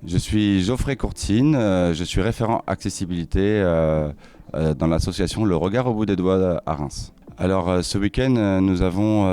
Je suis Geoffrey Courtine, je suis référent accessibilité dans l'association Le Regard au bout des doigts à Reims. Alors ce week-end, nous avons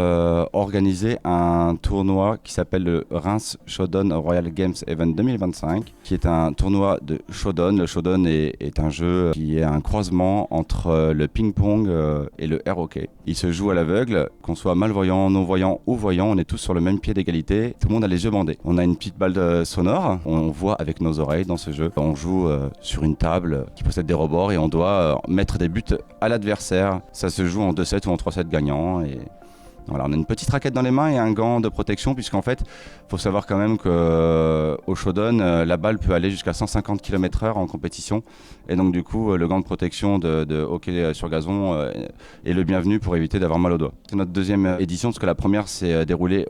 organisé un tournoi qui s'appelle le Reims Shodown Royal Games Event 2025, qui est un tournoi de Shodown. Le Shodown est un jeu qui est un croisement entre le ping-pong et le air hockey. Il se joue à l'aveugle, qu'on soit malvoyant, non-voyant ou voyant, on est tous sur le même pied d'égalité. Tout le monde a les yeux bandés. On a une petite balle sonore, on voit avec nos oreilles dans ce jeu. On joue sur une table qui possède des rebords et on doit mettre des buts à l'adversaire. Ça se joue en 2 sets ou en 3 sets gagnants. Et voilà, on a une petite raquette dans les mains et un gant de protection, puisqu'en fait, il faut savoir quand même qu'au Shodown, la balle peut aller jusqu'à 150 km/h en compétition. Et donc du coup, le gant de protection de hockey sur gazon est le bienvenu pour éviter d'avoir mal au doigt. C'est notre deuxième édition, parce que la première s'est déroulée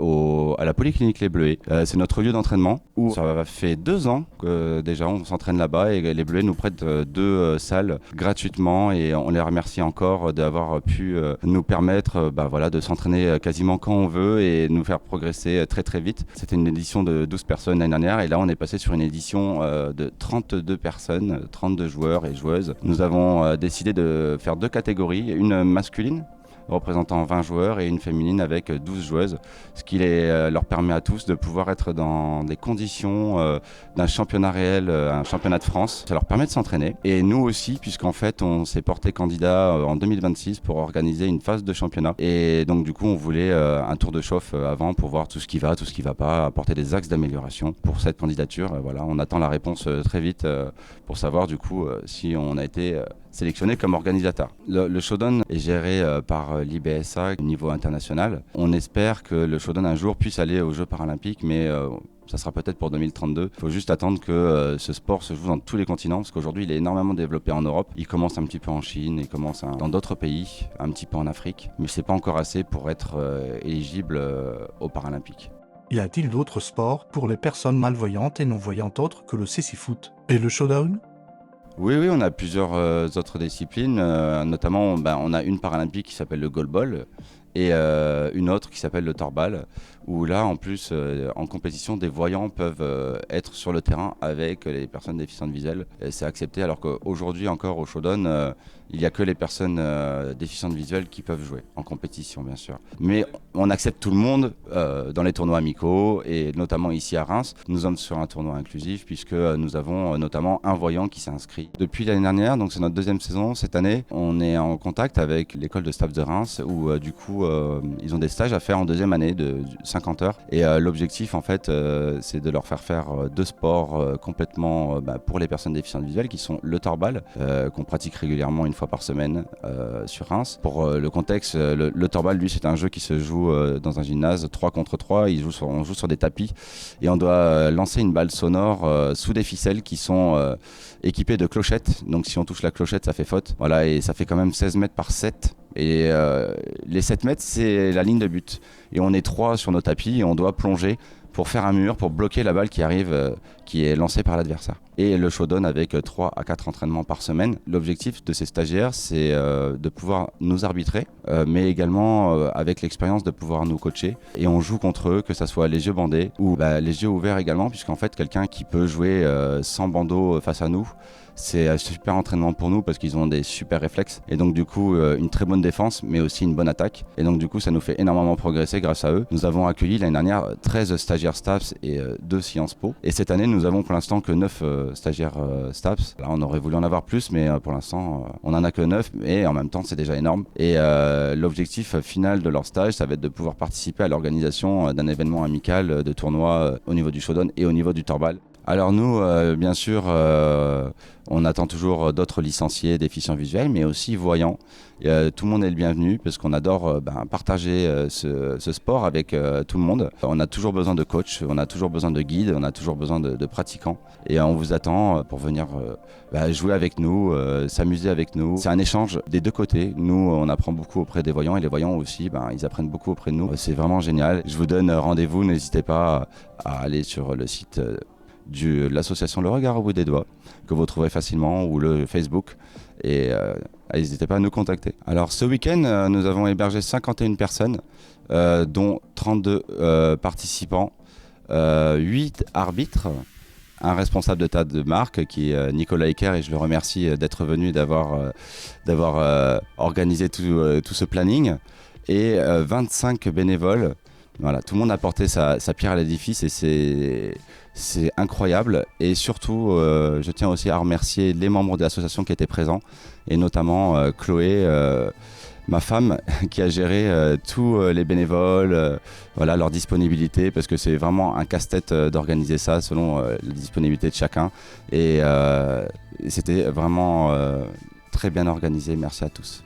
à la Polyclinique Les Bleuets. C'est notre lieu d'entraînement, où ça fait 2 ans que déjà on s'entraîne là-bas, et les Bleuets nous prêtent 2 salles gratuitement, et on les remercie encore d'avoir pu nous permettre de s'entraîner quasiment quand on veut et nous faire progresser très très vite. C'était une édition de 12 personnes l'année dernière, et là on est passé sur une édition de 32 personnes, 32 joueurs et joueuses. Nous avons décidé de faire 2 catégories, une masculine représentant 20 joueurs et une féminine avec 12 joueuses, ce qui leur permet à tous de pouvoir être dans des conditions d'un championnat réel, un championnat de France. Ça leur permet de s'entraîner. Et nous aussi, puisqu'en fait on s'est porté candidat en 2026 pour organiser une phase de championnat. Et donc du coup on voulait un tour de chauffe avant pour voir tout ce qui va, tout ce qui va pas, apporter des axes d'amélioration pour cette candidature. Voilà, on attend la réponse très vite pour savoir du coup si on a été sélectionné comme organisateur. Le Shodown est géré par l'IBSA au niveau international. On espère que le Shodown un jour puisse aller aux Jeux paralympiques, mais ça sera peut-être pour 2032. Il faut juste attendre que ce sport se joue dans tous les continents, parce qu'aujourd'hui il est énormément développé en Europe. Il commence un petit peu en Chine, il commence dans d'autres pays, un petit peu en Afrique, mais c'est pas encore assez pour être éligible aux Paralympiques. Y a-t-il d'autres sports pour les personnes malvoyantes et non-voyantes autres que le cécifoot et le Shodown? Oui, on a plusieurs autres disciplines, notamment on a une paralympique qui s'appelle le goalball et une autre qui s'appelle le torbal, où là en plus en compétition des voyants peuvent être sur le terrain avec les personnes déficientes visuelles. Et c'est accepté, alors qu'aujourd'hui encore au Shodown, il n'y a que les personnes déficientes visuelles qui peuvent jouer en compétition bien sûr. Mais on accepte tout le monde dans les tournois amicaux, et notamment ici à Reims, nous sommes sur un tournoi inclusif puisque nous avons notamment un voyant qui s'est inscrit. Depuis l'année dernière, donc c'est notre 2e saison cette année, on est en contact avec l'école de staff de Reims où du coup ils ont des stages à faire en 2e année de 50 heures, et l'objectif en fait c'est de leur faire 2 sports complètement pour les personnes déficientes visuelles, qui sont le torbal qu'on pratique régulièrement une fois par semaine sur Reims. Pour le contexte, le torbal lui c'est un jeu qui se joue dans un gymnase 3 contre 3, on joue sur des tapis et on doit lancer une balle sonore sous des ficelles qui sont équipées de clochettes. Donc si on touche la clochette ça fait faute. Voilà, et ça fait quand même 16 mètres par 7. Et les 7 mètres, c'est la ligne de but. Et on est 3 sur nos tapis et on doit plonger pour faire un mur, pour bloquer la balle qui arrive, qui est lancée par l'adversaire. Et le Shodown avec 3 à 4 entraînements par semaine. L'objectif de ces stagiaires, c'est de pouvoir nous arbitrer, mais également avec l'expérience de pouvoir nous coacher. Et on joue contre eux, que ce soit les yeux bandés ou les yeux ouverts également, puisqu'en fait, quelqu'un qui peut jouer sans bandeau face à nous, c'est un super entraînement pour nous parce qu'ils ont des super réflexes et donc du coup une très bonne défense mais aussi une bonne attaque, et donc du coup ça nous fait énormément progresser grâce à eux. Nous avons accueilli l'année dernière 13 stagiaires STAPS et 2 Sciences Po, et cette année nous avons pour l'instant que 9 stagiaires STAPS. Là on aurait voulu en avoir plus, mais pour l'instant on en a que 9, et en même temps c'est déjà énorme. Et l'objectif final de leur stage, ça va être de pouvoir participer à l'organisation d'un événement amical de tournoi au niveau du Shodown et au niveau du torbal. Alors nous, bien sûr, on attend toujours d'autres licenciés déficients visuels, mais aussi voyants. Tout le monde est le bienvenu parce qu'on adore partager ce sport avec tout le monde. On a toujours besoin de coachs, on a toujours besoin de guides, on a toujours besoin de pratiquants. Et on vous attend pour venir jouer avec nous, s'amuser avec nous. C'est un échange des 2 côtés. Nous, on apprend beaucoup auprès des voyants, et les voyants aussi, ils apprennent beaucoup auprès de nous. C'est vraiment génial. Je vous donne rendez-vous, n'hésitez pas à aller sur le site de l'association Le Regard au bout des doigts, que vous trouverez facilement, ou le Facebook, et n'hésitez pas à nous contacter. Alors ce week-end, nous avons hébergé 51 personnes, dont 32 participants, 8 arbitres, un responsable de tas de marque qui est Nicolas Ecker, et je le remercie d'être venu, d'avoir organisé tout ce planning, et 25 bénévoles. Voilà, tout le monde a apporté sa pierre à l'édifice et c'est incroyable. Et surtout, je tiens aussi à remercier les membres de l'association qui étaient présents, et notamment Chloé, ma femme, qui a géré tous les bénévoles, voilà, leur disponibilité, parce que c'est vraiment un casse-tête d'organiser ça selon la disponibilité de chacun. Et c'était vraiment très bien organisé. Merci à tous.